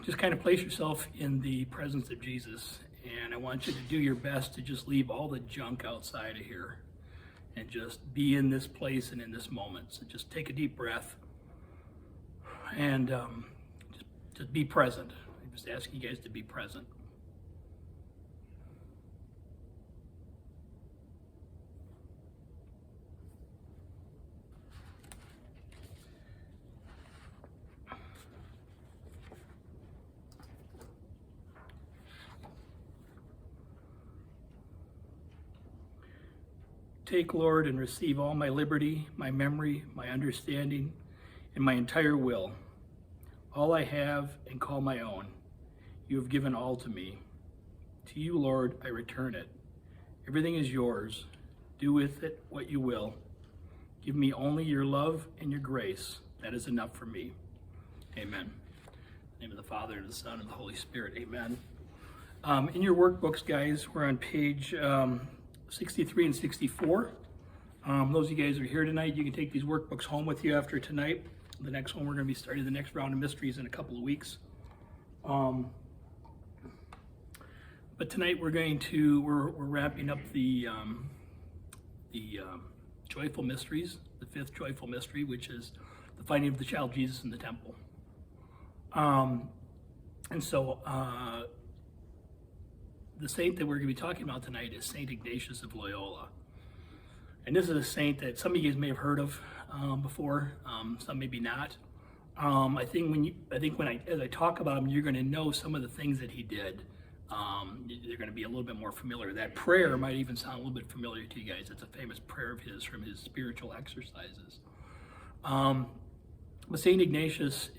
just kind of place yourself in the presence of Jesus, and I want you to do your best to just leave all the junk outside of here and just be in this place and in this moment. So just take a deep breath and just be present. I'm just asking you guys to be present. Take, Lord, and receive all my liberty, my memory, my understanding, and my entire will. All I have and call my own. You have given all to me. To you, Lord, I return it. Everything is yours. Do with it what you will. Give me only your love and your grace. That is enough for me. Amen. In the name of the Father, and the Son, and the Holy Spirit. Amen. In your workbooks, guys, we're on page 63 and 64. Those of you guys who are here tonight, you can take these workbooks home with you after tonight. The next one, we're going to be starting the next round of mysteries in a couple of weeks. But tonight we're wrapping up the joyful mysteries, the fifth joyful mystery, which is the finding of the child Jesus in the temple. The saint that we're going to be talking about tonight is Saint Ignatius of Loyola. And this is a saint that some of you guys may have heard of before, some maybe not. I think as I talk about him, you're going to know some of the things that he did. You're going to be a little bit more familiar. That prayer might even sound a little bit familiar to you guys. It's a famous prayer of his from his spiritual exercises. But Saint Ignatius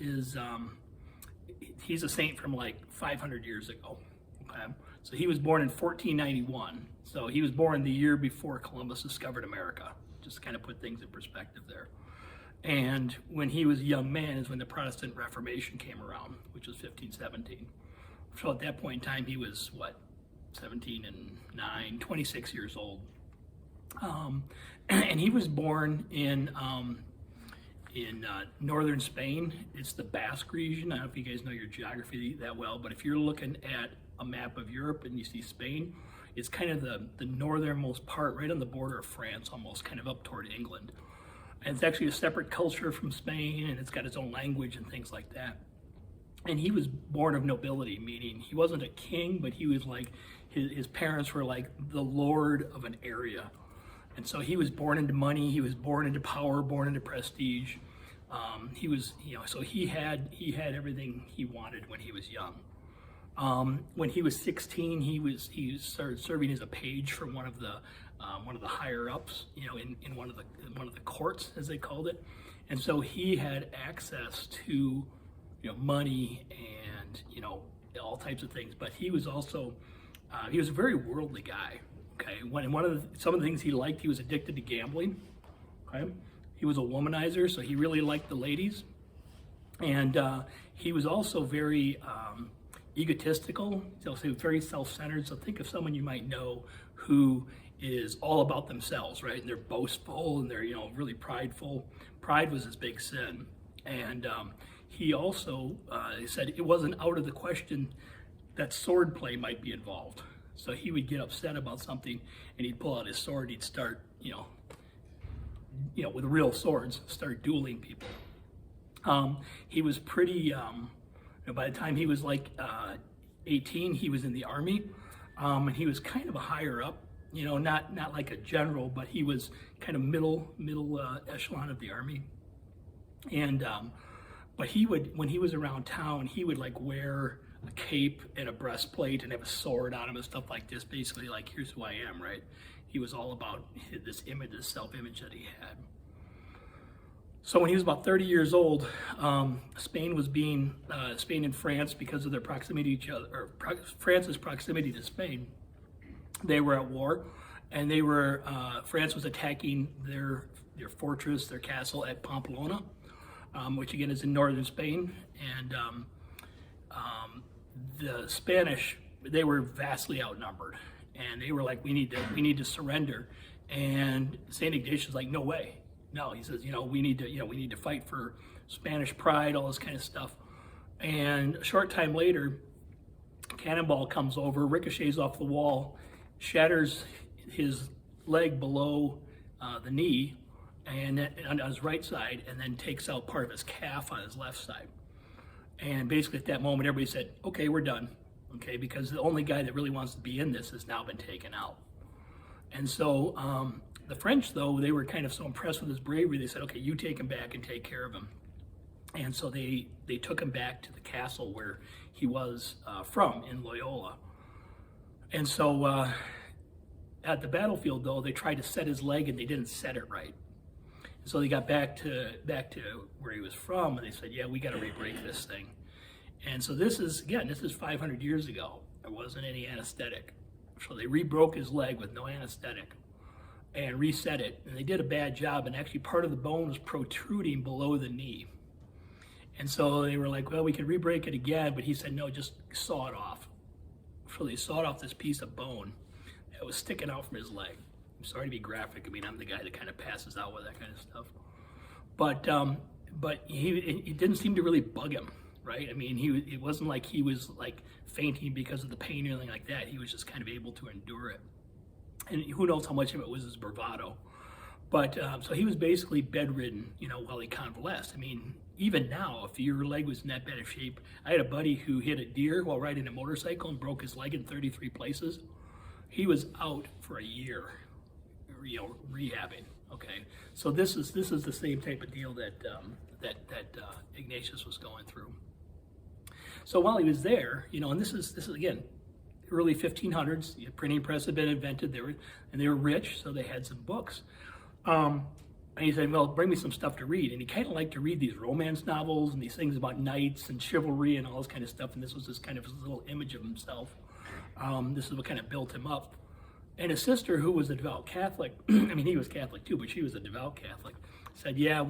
he's a saint from like 500 years ago. Okay? So he was born in 1491. So he was born the year before Columbus discovered America. Just to kind of put things in perspective there. And when he was a young man is when the Protestant Reformation came around, which was 1517. So at that point in time, he was, 17 and 9, 26 years old. And he was born in northern Spain. It's the Basque region. I don't know if you guys know your geography that well, but if you're looking at a map of Europe and you see Spain, it's kind of the northernmost part, right on the border of France, almost kind of up toward England. And it's actually a separate culture from Spain, and it's got its own language and things like that. And he was born of nobility, meaning he wasn't a king, but he was like, his parents were like the lord of an area. And so he was born into money, he was born into power, born into prestige. So he had everything he wanted when he was young. When he was 16, he started serving as a page for one of the higher ups, in one of the courts, as they called it. And so he had access to money and all types of things. But he was also he was a very worldly guy. Okay, some of the things he liked, he was addicted to gambling. Okay, he was a womanizer, so he really liked the ladies, and he was also very egotistical, so very self-centered. So think of someone you might know who is all about themselves, right? And they're boastful and they're really prideful. Pride was his big sin, and he also said it wasn't out of the question that sword play might be involved. So he would get upset about something and he'd pull out his sword, he'd start, with real swords, start dueling people. He was pretty, by the time he was like 18, he was in the army, and he was kind of a higher up, not like a general, but he was kind of middle echelon of the army. And, but when he was around town, he would like wear a cape and a breastplate and have a sword on him and stuff like this, basically like, here's who I am, right? He was all about this image, this self-image that he had. So when he was about 30 years old, Spain and France, because of their proximity to each other, or France's proximity to Spain, they were at war, and France was attacking their fortress, their castle at Pamplona, which again is in northern Spain, and the Spanish, they were vastly outnumbered, and they were like, we need to surrender. And Saint Ignatius was like, no way. No, he says, we need to fight for Spanish pride, all this kind of stuff. And a short time later, a cannonball comes over, ricochets off the wall, shatters his leg below the knee and on his right side, and then takes out part of his calf on his left side. And basically at that moment, everybody said, okay, we're done. Okay, because the only guy that really wants to be in this has now been taken out. And so the French, though, they were kind of so impressed with his bravery, they said, okay, you take him back and take care of him. And so they took him back to the castle where he was from in Loyola. And so at the battlefield, though, they tried to set his leg and they didn't set it right. So they got back to where he was from, and they said, yeah, we got to re-break this thing. And so this is 500 years ago. There wasn't any anesthetic. So they re-broke his leg with no anesthetic and reset it. And they did a bad job, and actually part of the bone was protruding below the knee. And so they were like, well, we could re-break it again, but he said, no, just saw it off. So they sawed off this piece of bone that was sticking out from his leg. I'm sorry to be graphic. I mean, I'm the guy that kind of passes out with that kind of stuff. But it didn't seem to really bug him. Right? I mean, it wasn't like he was like fainting because of the pain or anything like that. He was just kind of able to endure it. And who knows how much of it was his bravado. But so he was basically bedridden, while he convalesced. I mean, even now, if your leg was in that bad of shape, I had a buddy who hit a deer while riding a motorcycle and broke his leg in 33 places. He was out for a year, rehabbing. Okay, so this is the same type of deal that Ignatius was going through. So while he was there, and this is again, early 1500s, the printing press had been invented. They were rich, so they had some books. And he said, well, bring me some stuff to read. And he kind of liked to read these romance novels and these things about knights and chivalry and all this kind of stuff. And this was this kind of his little image of himself. This is what kind of built him up. And his sister, who was a devout Catholic, I mean, he was Catholic too, but she was a devout Catholic, said, yeah,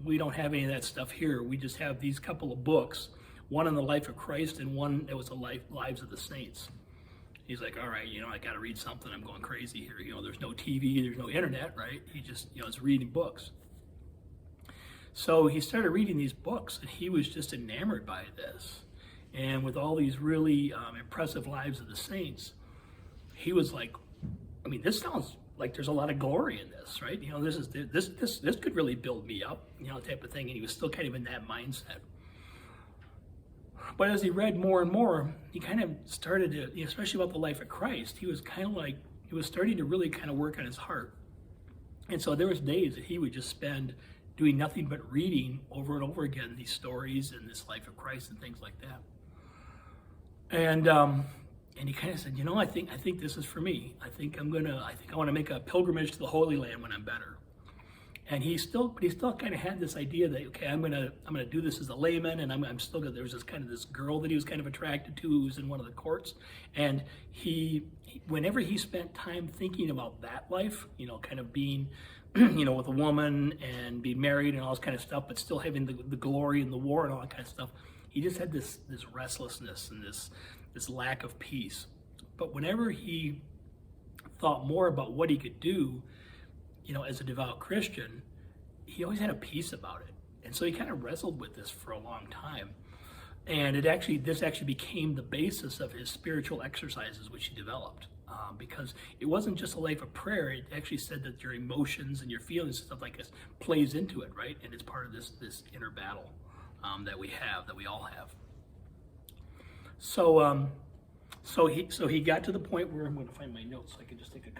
we don't have any of that stuff here. We just have these couple of books, one on the life of Christ and one that was the lives of the saints. He's like, all right, I got to read something. I'm going crazy here. There's no TV, there's no internet, right? He just, is reading books. So he started reading these books, and he was just enamored by this. And with all these really impressive lives of the saints, he was like, I mean, this sounds like there's a lot of glory in this, right? This could really build me up, type of thing. And he was still kind of in that mindset. But as he read more and more, he kind of started to, especially about the life of Christ, he was starting to really kind of work on his heart. And so there was days that he would just spend doing nothing but reading over and over again these stories and this life of Christ and things like that. And he kind of said, I think this is for me. I think I want to make a pilgrimage to the Holy Land when I'm better. And he still kind of had this idea that, okay, I'm gonna do this as a layman, and I'm still gonna. There was this girl that he was kind of attracted to who was in one of the courts, and whenever he spent time thinking about that life, kind of being, with a woman and being married and all this kind of stuff, but still having the glory and the war and all that kind of stuff, he just had this restlessness and this lack of peace. But whenever he thought more about what he could do, as a devout Christian, he always had a peace about it. And so he kind of wrestled with this for a long time. And this actually became the basis of his spiritual exercises, which he developed. Because it wasn't just a life of prayer, it actually said that your emotions and your feelings and stuff like this plays into it, right? And it's part of this inner battle that we all have. So he got to the point where, I'm going to find my notes so I can just take a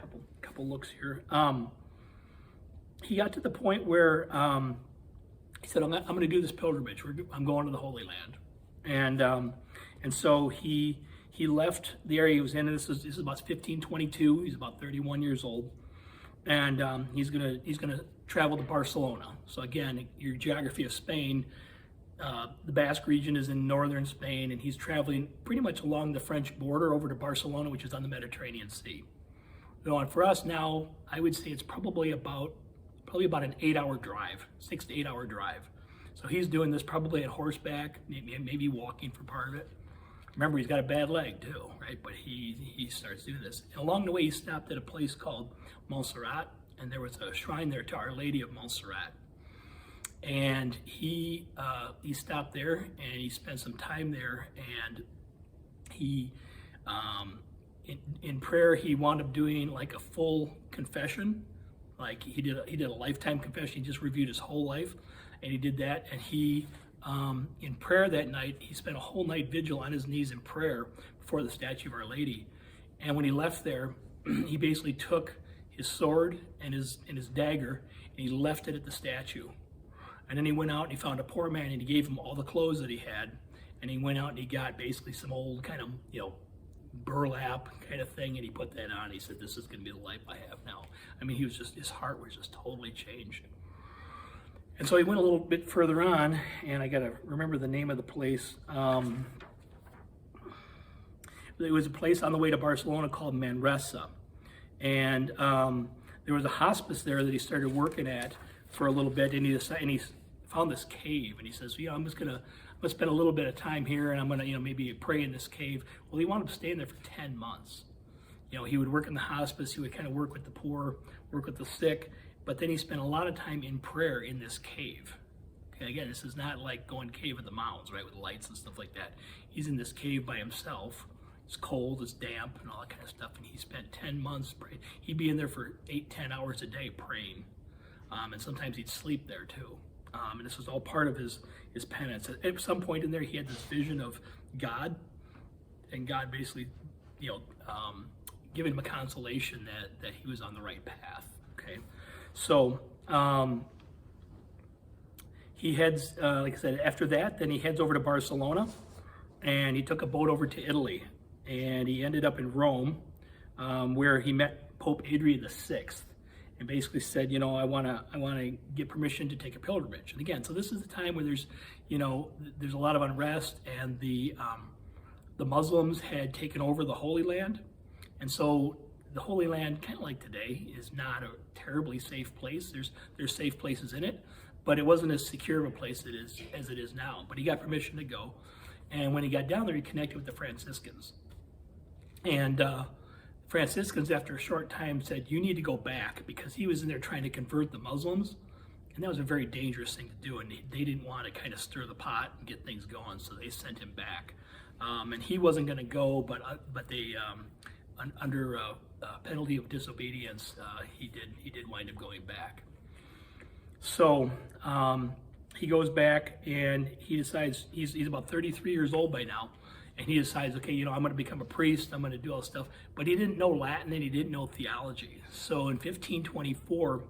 couple looks here. He got to the point where he said, I'm going to do this pilgrimage. I'm going to the Holy Land. And so he left the area he was in, and this is about 1522. He's about 31 years old. And he's gonna travel to Barcelona. So again, your geography of Spain, the Basque region is in northern Spain, and he's traveling pretty much along the French border over to Barcelona, which is on the Mediterranean Sea. And for us now, I would say it's probably about an 8-hour drive, 6 to 8 hour drive. So he's doing this probably at horseback, maybe walking for part of it. Remember, he's got a bad leg too, right? But he starts doing this. And along the way, he stopped at a place called Montserrat, and there was a shrine there to Our Lady of Montserrat. And he stopped there and he spent some time there, and he in prayer he wound up doing like a full confession. Like he did a lifetime confession. He just reviewed his whole life, and he did that. And he in prayer that night, he spent a whole night vigil on his knees in prayer before the statue of Our Lady. And when he left there, he basically took his sword and his dagger, and he left it at the statue. And then he went out and he found a poor man, and he gave him all the clothes that he had. And he went out and he got basically some old kind of, burlap kind of thing, and he put that on. He said, "This is going to be the life I have now." I mean, his heart was just totally changed. And so he went a little bit further on, and I got to remember the name of the place. There was a place on the way to Barcelona called Manresa. And there was a hospice there that he started working at for a little bit, and he found this cave, and he says, I'm gonna spend a little bit of time here, and I'm gonna, maybe pray in this cave. Well, he wound up staying there for 10 months. He would work in the hospice, he would kind of work with the poor, work with the sick, but then he spent a lot of time in prayer in this cave. Okay, again, this is not like going cave in the mountains, right, with lights and stuff like that. He's in this cave by himself. It's cold, it's damp, and all that kind of stuff, and he spent 10 months praying. He'd be in there for 8-10 hours a day praying, and sometimes he'd sleep there too. And this was all part of his penance. At some point in there, he had this vision of God, and God basically, giving him a consolation that he was on the right path. Okay, so he heads, like I said, after that, then he heads over to Barcelona, and he took a boat over to Italy, and he ended up in Rome, where he met Pope Adrian VI. And basically said, I want to get permission to take a pilgrimage. And again, so this is the time where there's a lot of unrest, and the Muslims had taken over the Holy Land, and so the Holy Land, kind of like today, is not a terribly safe place. There's safe places in it, but it wasn't as secure of a place as it is now. But he got permission to go, and when he got down there, he connected with the Franciscans, and Franciscans, after a short time, said, "You need to go back," because he was in there trying to convert the Muslims, and that was a very dangerous thing to do, and they didn't want to kind of stir the pot and get things going, so they sent him back. And he wasn't going to go, but they, under penalty of disobedience, he did wind up going back. So he goes back, and he decides, he's about 33 years old by now, and he decides, okay, I'm going to become a priest, I'm going to do all this stuff. But he didn't know Latin, and he didn't know theology. So in 1524,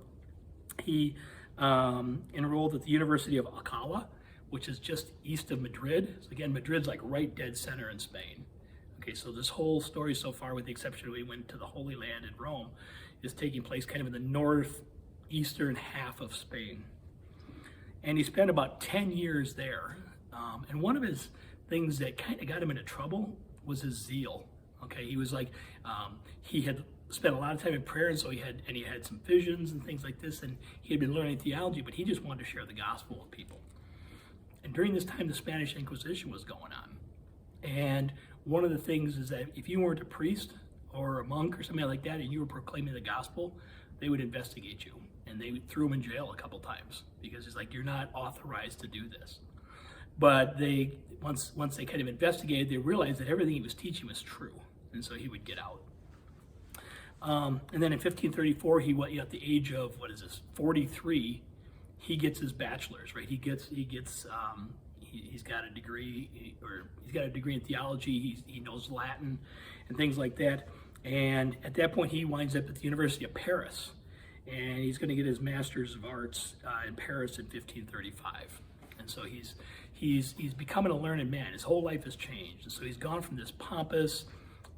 he enrolled at the University of Alcalá, which is just east of Madrid. So again, Madrid's like right dead center in Spain. Okay, so this whole story so far, with the exception of he went to the Holy Land in Rome, is taking place kind of in the northeastern half of Spain. And he spent about 10 years there. And one of his things that kind of got him into trouble was his zeal. Okay, he was like, he had spent a lot of time in prayer, and so he had some visions and things like this, and he had been learning theology, but he just wanted to share the gospel with people. And during this time, the Spanish Inquisition was going on. And one of the things is that if you weren't a priest or a monk or something like that, and you were proclaiming the gospel, they would investigate you, and they threw him in jail a couple times, because it's like, you're not authorized to do this. But they, once they kind of investigated, they realized that everything he was teaching was true, and so he would get out. And then in 1534, at the age of 43, he gets his bachelor's, right? He's got a degree, in theology. He knows Latin and things like that. And at that point, he winds up at the University of Paris, and he's going to get his Master's of Arts in Paris in 1535. And so he's becoming a learned man. His whole life has changed. And so he's gone from this pompous,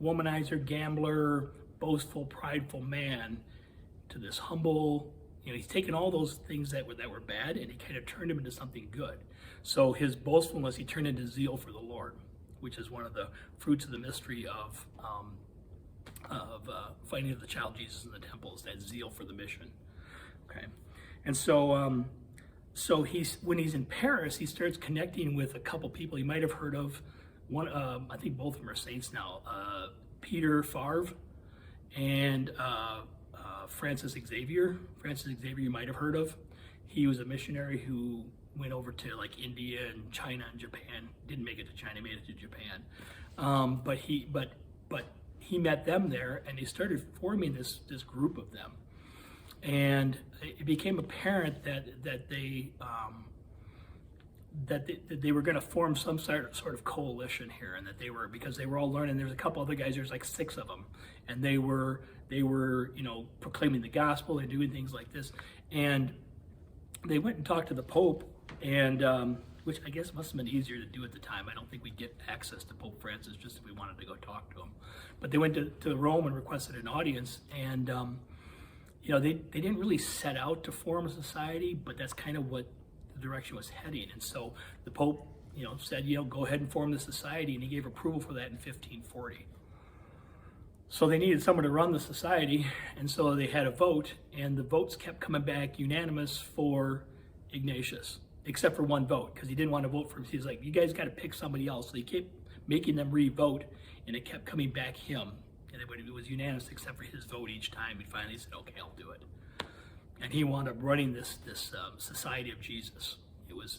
womanizer, gambler, boastful, prideful man to this humble, he's taken all those things that were bad, and he kind of turned them into something good. So his boastfulness, he turned into zeal for the Lord, which is one of the fruits of the mystery of finding of the child Jesus in the temple, is that zeal for the mission. Okay, and so when he's in Paris, he starts connecting with a couple people he might have heard of. One, I think both of them are saints now. Peter Favre and Francis Xavier. Francis Xavier you might have heard of. He was a missionary who went over to like India and China and Japan. Didn't make it to China, made it to Japan. But he met them there, and he started forming this group of them. And it became apparent that they were going to form some sort of coalition here, and that because they were all learning. There was a couple other guys. There's like 6 of them, and they were proclaiming the gospel and doing things like this. And they went and talked to the Pope, and which I guess must have been easier to do at the time. I don't think we'd get access to Pope Francis just if we wanted to go talk to him. But they went to Rome and requested an audience, and they didn't really set out to form a society, but that's kind of what the direction was heading. And so the Pope, said, go ahead and form the society, and he gave approval for that in 1540. So they needed someone to run the society, and so they had a vote, and the votes kept coming back unanimous for Ignatius, except for one vote, because he didn't want to vote for him. He's like, you guys got to pick somebody else. So they kept making them re-vote, and it kept coming back him. And it was unanimous except for his vote each time. He finally said, okay, I'll do it. And he wound up running this Society of Jesus. It was,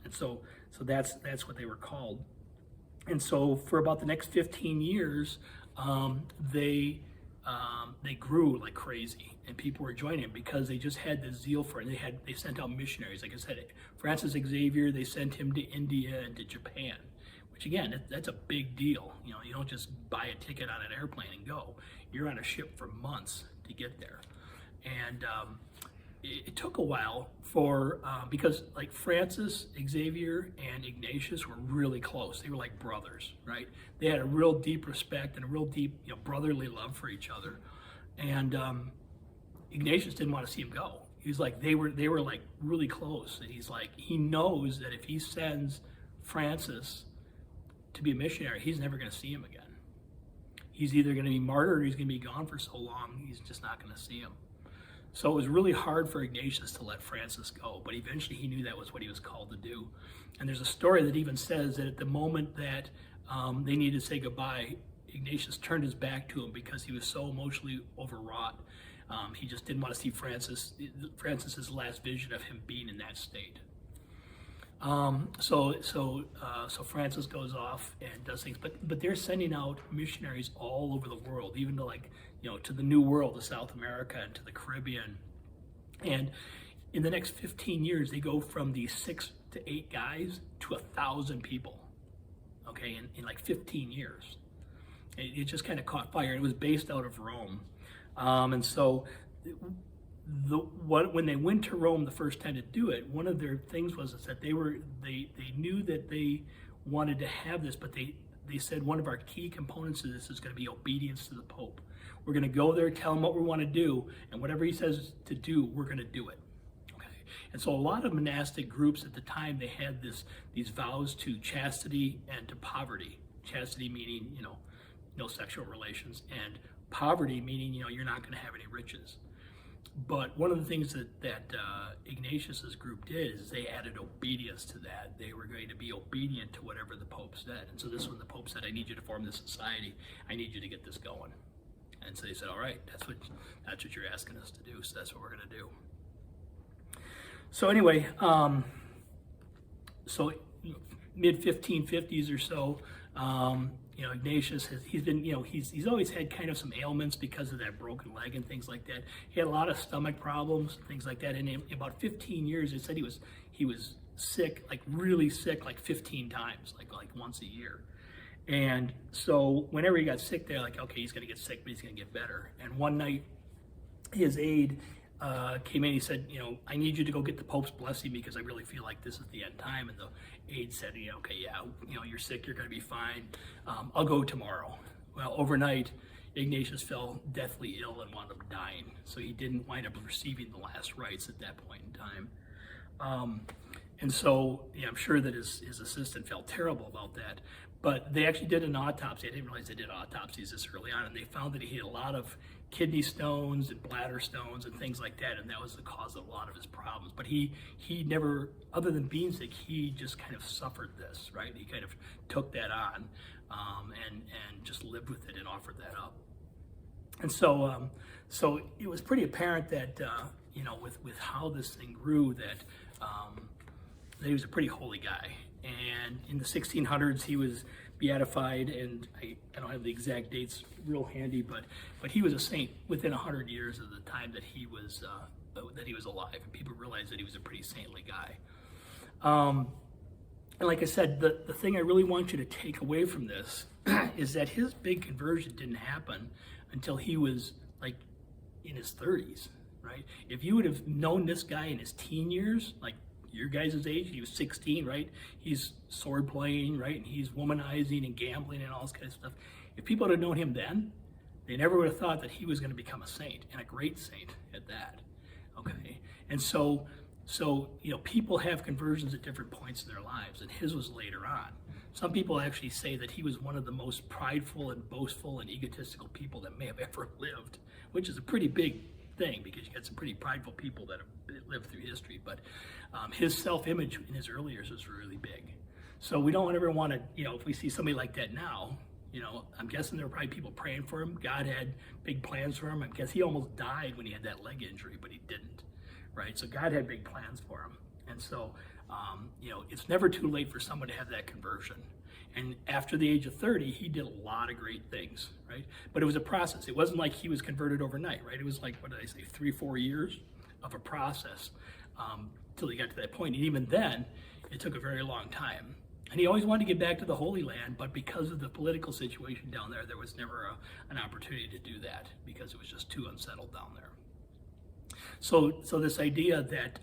and so that's what they were called. And so for about the next 15 years, they grew like crazy, and people were joining them because they just had this zeal for it. They sent out missionaries. Like I said, Francis Xavier, they sent him to India and to Japan, which again, that's a big deal. You don't just buy a ticket on an airplane and go. You're on a ship for months to get there. And it took a while because like Francis Xavier and Ignatius were really close. They were like brothers, right? They had a real deep respect and a real deep brotherly love for each other. And Ignatius didn't want to see him go. He's like, they were like really close. And he's like, he knows that if he sends Francis to be a missionary, he's never going to see him again. He's either going to be martyred or he's going to be gone for so long, he's just not going to see him. So it was really hard for Ignatius to let Francis go, but eventually he knew that was what he was called to do. And there's a story that even says that at the moment that they needed to say goodbye, Ignatius turned his back to him because he was so emotionally overwrought. He just didn't want to see Francis's last vision of him being in that state. So Francis goes off and does things, but they're sending out missionaries all over the world, even to to the New World, to South America and to the Caribbean. And in the next 15 years, they go from these 6 to 8 guys to 1,000 people. Okay, in like 15 years, it just kind of caught fire. It was based out of Rome, and so. When they went to Rome the first time to do it, one of their things was that they knew that they wanted to have this, but they said one of our key components of this is going to be obedience to the Pope. We're going to go there, tell him what we want to do, and whatever he says to do, we're going to do it. Okay, and so a lot of monastic groups at the time, they had these vows to chastity and to poverty. Chastity meaning no sexual relations, and poverty meaning you're not going to have any riches. But one of the things that Ignatius's group did is they added obedience to that. They were going to be obedient to whatever the Pope said. And so this is when the Pope said, I need you to form this society. I need you to get this going. And so they said, all right, that's what you're asking us to do. So that's what we're going to do. So anyway, so mid 1550s or so, Ignatius he's always had kind of some ailments because of that broken leg and things like that. He had a lot of stomach problems, things like that. And in about 15 years, they said he was sick, like really sick, like 15 times, like once a year. And so whenever he got sick, they're like, okay, he's going to get sick, but he's going to get better. And one night, his aide came in. He said, I need you to go get the Pope's blessing because I really feel like this is the end time. And the aide said, okay, yeah, you're sick, you're going to be fine. I'll go tomorrow. Well, overnight, Ignatius fell deathly ill and wound up dying. So he didn't wind up receiving the last rites at that point in time. And so I'm sure that his assistant felt terrible about that. But they actually did an autopsy. I didn't realize they did autopsies this early on, and they found that he had a lot of kidney stones and bladder stones and things like that, and that was the cause of a lot of his problems. But he never, other than being sick, he just kind of suffered this, right? He kind of took that on and just lived with it and offered that up. And so it was pretty apparent that with how this thing grew, that he was a pretty holy guy. And in the 1600s, he was beatified, and I don't have the exact dates real handy, but he was a saint within 100 years of the time that he was alive, and people realized that he was a pretty saintly guy. And like I said, the thing I really want you to take away from this is that his big conversion didn't happen until he was like in his 30s, right? If you would have known this guy in his teen years, like your guys' age, he was 16, right? He's sword playing, right? And he's womanizing and gambling and all this kind of stuff. If people had known him then, they never would have thought that he was going to become a saint, and a great saint at that. Okay, and so people have conversions at different points in their lives, and his was later on. Some people actually say that he was one of the most prideful and boastful and egotistical people that may have ever lived, which is a pretty big thing, because you got some pretty prideful people that have lived through history. But his self-image in his early years was really big. So we don't ever want to, if we see somebody like that now, I'm guessing there were probably people praying for him. God had big plans for him. I guess he almost died when he had that leg injury, but he didn't, right? So God had big plans for him. And so, it's never too late for someone to have that conversion. And after the age of 30, he did a lot of great things, right? But it was a process. It wasn't like he was converted overnight, right? It was like, 3-4 years of a process till he got to that point. And even then, it took a very long time. And he always wanted to get back to the Holy Land, but because of the political situation down there, there was never an opportunity to do that, because it was just too unsettled down there. So this idea that,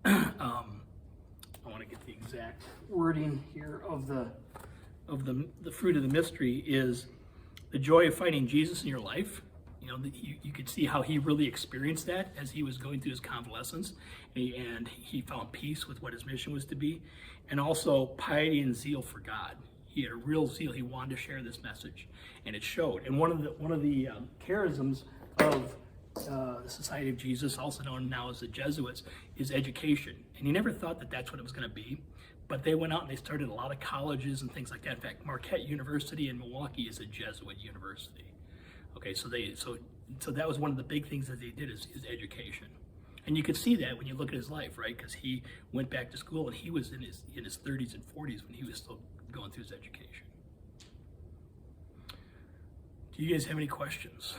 I want to get the exact wording here of the fruit of the mystery, is the joy of finding Jesus in your life. You could see how he really experienced that as he was going through his convalescence, and he found peace with what his mission was to be, and also piety and zeal for God. He had a real zeal. He wanted to share this message, and it showed. And one of the charisms of the Society of Jesus, also known now as the Jesuits, is education. And he never thought that that's what it was going to be, but they went out and they started a lot of colleges and things like that. In fact, Marquette University in Milwaukee is a Jesuit university. Okay, so that was one of the big things that they did is education. And you could see that when you look at his life, right? Because he went back to school, and he was in his 30s and 40s when he was still going through his education. Do you guys have any questions?